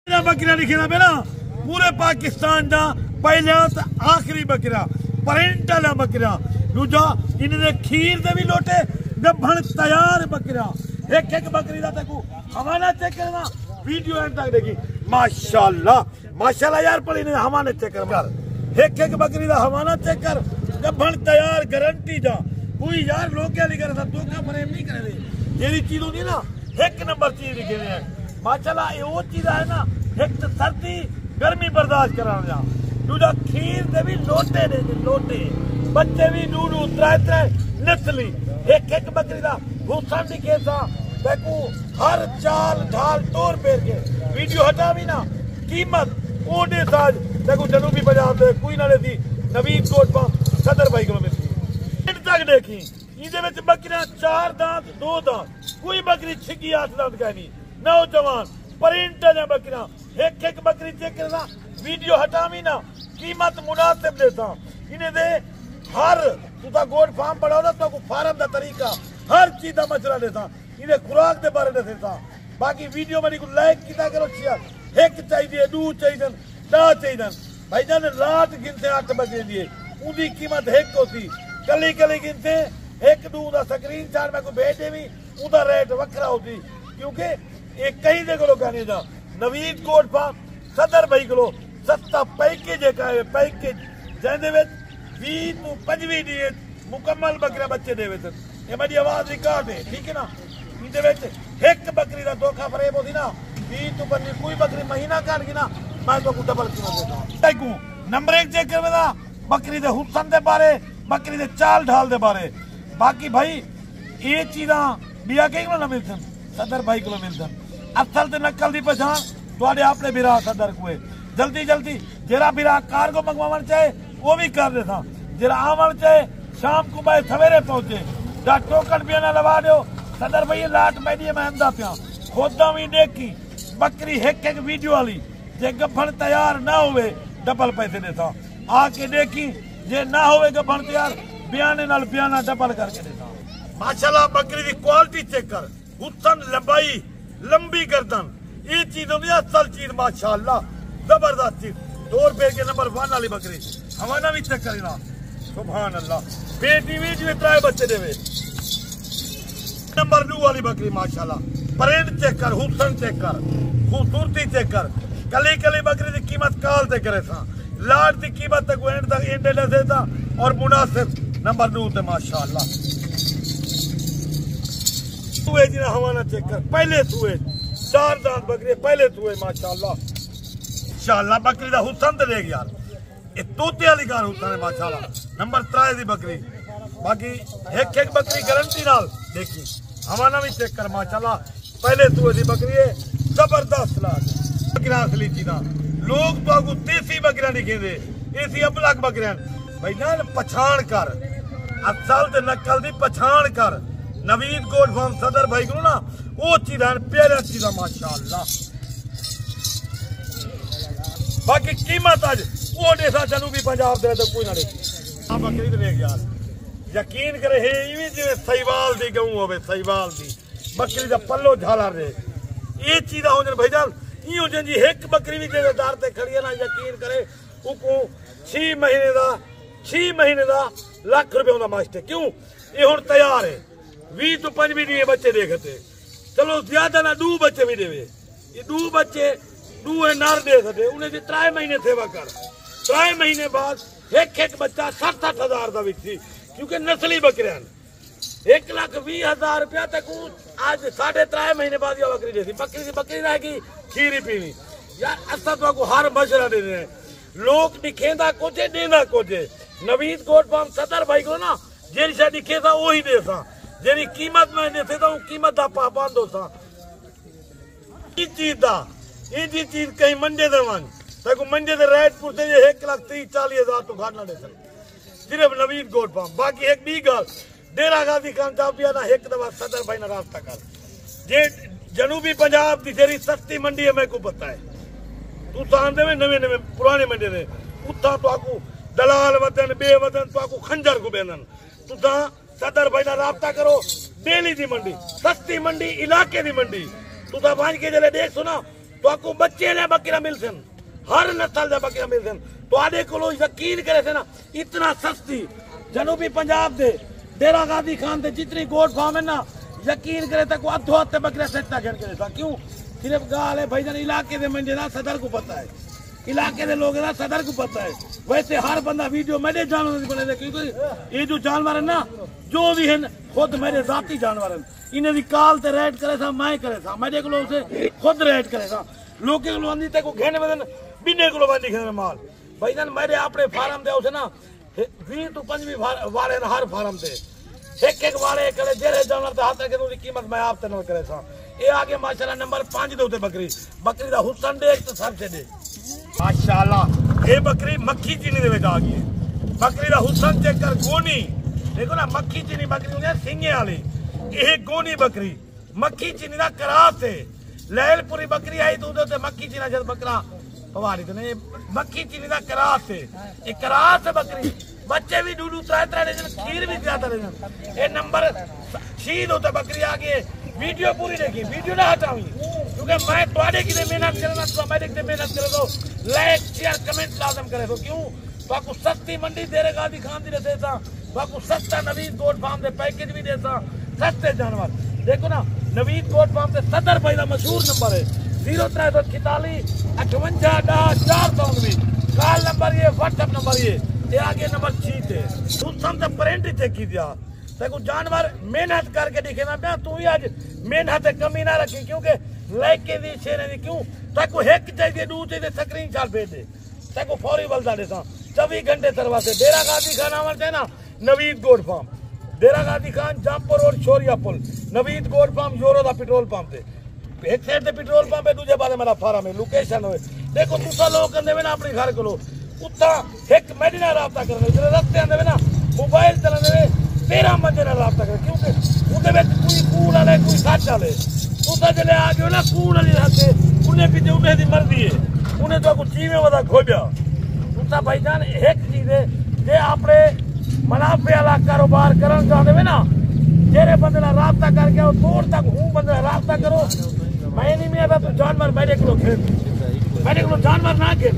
बकरियां लिखना पे ना पूरे पाकिस्तान का पहला तो आखिरी बकरा प्रिंट वाला बकरा दूजा इन्हें खीर दे भी लोटे गभण तैयार बकरा एक एक बकरी का तेको हवाना चेक करना वीडियो एंड तक देखी माशाल्लाह माशाल्लाह यार पर इन्हें हवाना चेक कर एक एक बकरी का हवाना चेक कर गभण तैयार गारंटी जा कोई यार लोग क्या लिख रहा था तो क्या फ्रेम नहीं करे जेडी चीज होती ना एक नंबर चीज लिखे है माशाल्लाह ये वो चीज है ना एक तो सर्दी गर्मी बर्दाश्त करा जा दूजा खीर दे भी लोटे दे लोटे बच्चे भी नूनू त्रै त्रै नस्ली एक एक बकरी दा हुसन दी केसा देखो हर चाल ढाल तोड़ पेर के वीडियो हटा भी ना कीमत ओडे साज देखो जनूबी पंजाब दे कोई ना लेती नवीन कोट पा सदर भाई को मिलती इन तक देखी इदे विच बकरियां चार दांत दो दांत कोई बकरी छिगी आठ दांत का नहीं नौजवान प्रिंट ने बकरियां एक एक बकरी चेक करना वीडियो हटा भी ना कीमत मुनासिब देता इन्हें दे हर तुता गोड फार्म बढ़ाओ ना तो फार्म का तरीका हर चीज का मसला देता इन्हें खुराक के बारे में देता बाकी वीडियो में को लाइक किया करो शेयर एक चाहिए दो चाहिए ना चाहिए भाई जान रात गिनते 8 बजे दिए उनकी कीमत एक होती कली कली गिनते एक दो का स्क्रीन शॉट मैं को भेज देवी उदा रेट वखरा होती क्योंकि एक कहीं दे को कहने जा नवीन कोट फार्म सदर भाई को सस्ता पैकेज है पैकेज जैसे 20 to 25 दिन मुकम्मल बकरा बच्चे दे ये मेरी आवाज रिकॉर्ड है ठीक है ना इनके एक बकरी का धोखा फरेब होती ना 20 to 25 कोई बकरी महीना काट ना मैं तो डबल कीमत देता नंबर 1 चेक कर बकरी के हुसन के बारे बकरी के चाल ढाल के बारे बाकी भाई ये चीजा बिया कहीं को ना मिलते सदर भाई को मिलते असल ते नकल की पछाण थोड़े अपने बिरा सदर को जल्दी जल्दी जरा बिरा कार को मंगवावन चाहे वो भी कर देता जरा आवन चाहे शाम को भाई सवेरे पहुंचे जा टोकन भी ना लगा दो सदर भाई लाट मैडी में अंदा पिया खोदा भी देखी बकरी एक एक वीडियो वाली जे गभण तैयार ना हुए डबल पैसे देता आके देखी जे ना हुए गभण तैयार बयाने नाल बयाना डबल करके देता माशाल्लाह बकरी की क्वालिटी चेक कर हुसन लंबाई लंबी गर्दन ये चीज होती है असल चीज माशाल्लाह जबरदस्त चीज 2 रुपए के नंबर 1 वाली बकरी हमारा भी चेक करेगा सुभान अल्लाह बेटी वीडियो त्राय बच्चे देवे नंबर 2 वाली बकरी माशाल्लाह प्रिंट चेक कर हुसन चेक कर खूबसूरती चेक कर कली कली बकरी की कीमत काल से करे था लाट की कीमत तक एंड तक एंड देता और मुनासिब नंबर 2 ते माशाल्लाह सुए जी हवाना चेक कर पहले सुए 4 दांत बकरी पहले सुए माशाल्लाह बकरी का हुसन तो देख यार ये तोते वाली कार हुसन है माशाल्लाह नंबर 3 दी बकरी बाकी एक एक बकरी गारंटी नाल देखी हवाना भी चेक कर माशाल्लाह पहले सुए दी बकरी है जबरदस्त लाट बकरियां असली चीजा लोग तो आपको देसी बकरियां दिखे दे देसी अबलग बकरियां भाई ना पछाण कर असल ते नकल दी पछाण कर नवीन कोट फार्म सदर भाई को ना वो चीजा प्यारा चीजा माशाल्लाह बाकी कीमत आज वो देसा जनूबी पंजाब दे तो कोई ना देखी आप बकरी तो देख यार यकीन करे है इवें जिवें सहीवाल दी गऊ होवे सहीवाल दी बकरी दा पल्लो झाला रे ये चीजा हो जन भाईजान ई हो जन जी एक बकरी भी जेदार ते खड़ी है ना यकीन करे उको 6 महीने दा लाख रुपए दा मास्टर क्यों ये हुन तैयार है 20 to 25 दिन बच्चे देखते चलो ज्यादा ना 2 बच्चे भी देवे ये 2 बच्चे 2 नर दे सकते उन्हें 3 महीने सेवा कर 3 महीने बाद एक एक बच्चा 60-60 हजार का बिकती क्योंकि नस्ली बकरियां 1,20,000 रुपया तक आज 3.5 महीने बाद यह बकरी देती बकरी रहेगी खीरी पीनी यार असा तो हर मशरा दे रहे हैं लोग दिखेंदा कुछ देना कुछ नवीन कोट फार्म सदर भाई को ना जेरी शा दिखे था वही देसा जेरी कीमत में देते था कीमत का पाबंद होता चीज कहीं मंडे दे वन तक मंडे दे रेट पूछते 1,30,40,000 तो घाट ना दे सिर्फ नवीन कोट फार्म बाकी एक भी गल डेरा गाजी खान चापिया ना एक दफा सदर भाई ना रास्ता कर जे जनूबी पंजाब की जेरी सस्ती मंडी है मेरे को पता है तू आंदे में नवे नवे पुराने मंडे ने उतना तो आकू दलाल वदन बेवदन तो आकू खंजर को बेनन तू सदर भाई ना राब्ता करो डेली दी मंडी सस्ती मंडी इलाके दी मंडी तू वांच के जले देख सुना तो आपको बच्चे ने बकरियां मिलते हैं, हर नस्ल के बकरियां मिलते हैं। तो आदे को यकीन करे थे ना, इतना सस्ती जनूबी पंजाब दे डेरा गाजी खान दे जितनी गोट फार्म है ना, यकीन करे तक अधो हत्ते बकरियां सस्ता घेन करे था। क्यों? सिर्फ गाल है भाईजान, इलाके दे मंडे ना सदर को पता है, इलाके दे लोग ना सदर को पता है। वैसे हर बंदा वीडियो मेरे जानवर बने थे, क्योंकि ये जो जानवर है ना, जो भी है खुद मेरे जाती जानवर है। इन्हें भी काल ते रेड करे था, मैं करे था, मेरे को लोग से खुद रेड करे था। लोग के लोग अंदी तक घेने में बिने को बंदी घेने माल भाईजान मेरे अपने फार्म दे उसे ना 20 तो 25 वाले हर फार्म दे एक वाले करे जेरे जानवर ते हाथ रखे उसकी कीमत मैं आप तनल करे था। ये आगे माशाल्लाह नंबर 5 दे उते बकरी दा हुसन देख तो सबसे दे माशाल्लाह। ये बकरी मक्खी चीनी दे विच आ गई है। बकरी दा हुसन चेक कर, गोनी देखो ना, मक्खी चीनी बकरी होंदी है सिंगे वाली, ये गोनी बकरी मक्खी चीनी दा करास है। लैलपुरी बकरी आई तो उते मक्खी चीनी जद बकरा पवारी तो नहीं, मक्खी चीनी दा करास है। ये करास है बकरी, बच्चे भी दूध तरह दे, खीर भी ज्यादा दे। ये नंबर 6 होता बकरी आ गई। वीडियो पूरी देखी, वीडियो ना हटावी, क्योंकि मैं तुम्हारे की मेहनत करना, तो मेरे की मेहनत करे तो लाइक शेयर कमेंट लाजम करे। तो क्यों बाकू सस्ती मंडी दे गाजी खान दी देता, बाकू सस्ता नवीद गोट फार्म दे पैकेज भी देता, सस्ते जानवर। देखो ना, नवीद गोट फार्म से सदर भाई का मशहूर नंबर है 0346 58 419 कॉल नंबर, ये व्हाट्सएप नंबर, ये आगे नंबर 6 थे। तू समझ प्रिंट चेक की दिया तेको जानवर मेहनत करके दिखे ना पिया, तू ही आज मेहनत कमी ना रखी, क्योंकि लेके दी शेरे दी। क्यों तेको एक चाहिए, दू चाहिए, स्क्रीन शॉट भेज दे, तेको फौरी बलदा देता 24 घंटे दरवाजे। डेरा गाजी खान आवर थे ना, नवीद गोट फार्म, डेरा गाजी खान जामपुर रोड शोरिया पुल, नवीद गोट फार्म यूरो दा पेट्रोल पंप थे। एक साइड से पेट्रोल पंप है, दूसरे पासे मेरा फार्म है। लोकेशन हो देखो, तुसा लोग कहते ना अपने घर को उतना एक मेरे नाल राबता करने, जो रस्ते आंदे ना मोबाइल चलाने 13 बंदे नाल राबता करे, क्योंकि उहदे विच कोई कूड़ वाले कोई सच वाले। तुसा जले आ गए ना कूड़ वाली रास्ते, उन्हें पीछे उन्हें दी मर्जी है, उन्हें तो कुछ चीमें वदा खोबिया। तुसा भाईजान एक चीज है, जे अपने मुनाफे वाला कारोबार करन चाहते हो ना, जेरे बंदे नाल राबता करके और दूर तक हूं बंदे नाल राबता करो। मैं नहीं मिया तो जानवर मेरे को खेल, मेरे को जानवर ना खेल।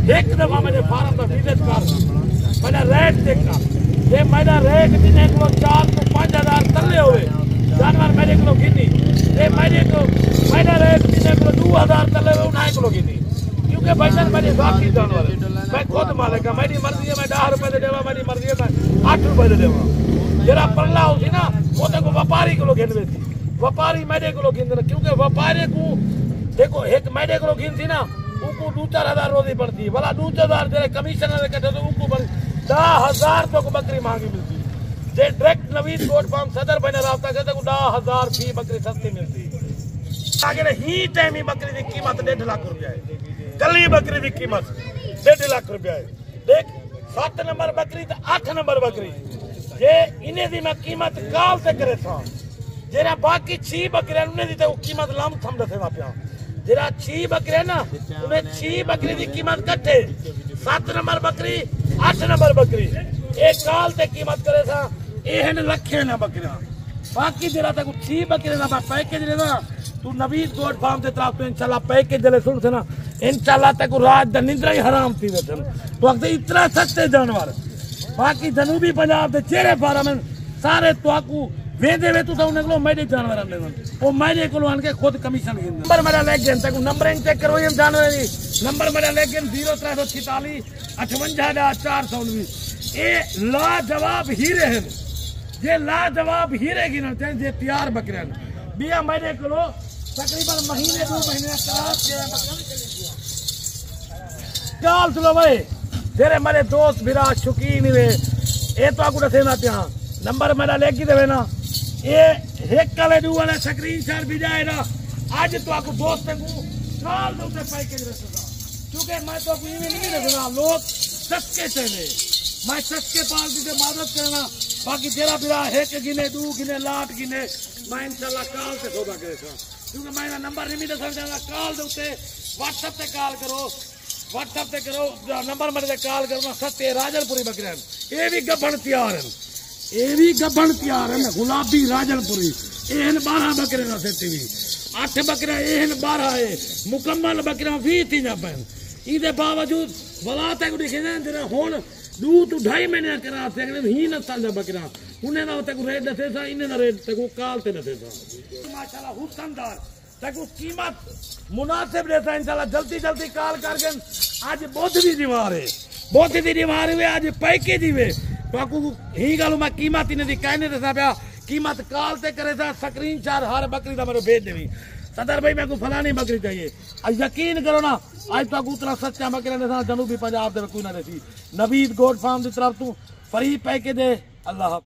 एक दफा मेरे फार्म का विजिट कर, मेरा रेट देखना, ये मेरा रेट जिन्हें को 4 तो 5000 तले हुए जानवर मेरे को गिनी, ये मेरे को मेरा रेट जिन्हें को 2000 तले हुए उन्हें को गिनी, क्योंकि भाईजान मेरे बाकी जानवर मैं खुद मालिक है, मेरी मर्जी है, मैं 10 रुपए दे देवा, मेरी मर्जी है मैं 8 रुपए दे देवा। जरा पल्ला होती ना वो देखो व्यापारी को गिन थी, व्यापारी मेरे को गिन, क्योंकि व्यापारी को देखो एक मेरे को गिन थी ना, उनको 2-4 रोजी पड़ती है, भला 2-4 जरा कमीशन कटे तो उनको 10,000 तो बकरी महंगी मिलती है। जे डायरेक्ट नवीद गोट फार्म सदर बने रास्ता करते 10,000 फी बकरी सस्ती मिलती है। आगे ही टाइम ही बकरी की कीमत 1.5 लाख रुपया है, कली बकरी की कीमत 1.5 लाख रुपया है। देख 7 नंबर बकरी तो 8 नंबर बकरी, ये इन्हें दी मैं कीमत काल से करे था, जेरा बाकी 6 बकरियां उन्हें दी तो कीमत लम थम दसे ना पिया। जरा 6 बकरे ना, उन्हें 6 बकरी की कीमत कट्ठे 7 नंबर बकरी 8 नंबर बकरी एक काल ते कीमत करे था, ये लखे ना बकरियां। बाकी जरा तक 6 बकरे ना पैकेज ले ना, तू नवीद गोट फार्म से तरफ तो इंशाल्लाह पैकेज जले सुन से ना, इंशाल्लाह तक रात द निंद्रा ही हराम थी वेठन। तो अगर इतना सस्ते जानवर बाकी जनूबी पंजाब के चेहरे फार्म सारे तो आपको वेदे वे तो उन्हें मेरे जानवर आने वो मेरे को आन के खुद कमीशन गिन। नंबर मेरा ले गए तक नंबरिंग चेक करो, ये जानवर नंबर मेरा ले गए 0346 58 419। ये लाजवाब हीरे हैं, ये लाजवाब हीरे गिन जे तैयार बकरे बिया मेरे को तकरीबन महीने 2 महीने काल चलो भाई जेरे मेरे दोस्त बिरा शौकीन हुए ये तो आपको दसे ना पिया। नंबर मेरा लेके देवे ना, ये एक काले दू वाले स्क्रीन शॉट भी जाएगा। आज तो आपको दोस्त को काल दो से पैकेज रखूंगा, क्योंकि मैं तो आपको ये नहीं रखूंगा, लोग सस्ते चले, मैं सस्ते पार्टी से मदद करना। बाकी तेरा बिरा एक गिने 2 गिने लाट गिने मैं इंशाल्लाह काल से सौदा करेगा, क्योंकि मैं नंबर नहीं दे सकता। काल दो व्हाट्सएप पे कॉल करो, व्हाट्सएप पे करो नंबर मेरे कॉल करना। सत्य राजलपुरी बकरे ये भी गबन तैयार है, ये भी गबन तैयार है, गुलाबी राजलपुरी ये 12 बकरे ना सेती भी 8 बकरियां एहन 12 है मुकम्मल बकरियां 20 थी ना पैन इदे बावजूद वला तक दिखे ना तेरा हुन 2 to 2.5 महीने करा सकने ही न साल बकरियां उन्हें ना तक रेट दसे सा इन्हें ना रेट तक काल ते दसे सा माशाल्लाह हुसनदार तक कीमत मुनासिब रहता इंशाल्लाह जल्दी जल्दी काल करके आज बहुत भी दीवार है बहुत ही दीवार है आज पैके दीवे बाकू ही गल मैं कीमत इन्हें दी कहने दसा पिया कीमत काल ते करे सा स्क्रीन शॉट हर बकरी दा मेरे भेज देवी सदर भाई मेरे को फलानी बकरी चाहिए यकीन करो ना आज तक उतना सच्चा बकरे ने जनूबी पंजाब दे कोई ना रही नवीद गोट फार्म की तरफ तू फरी पैके दे अल्लाह।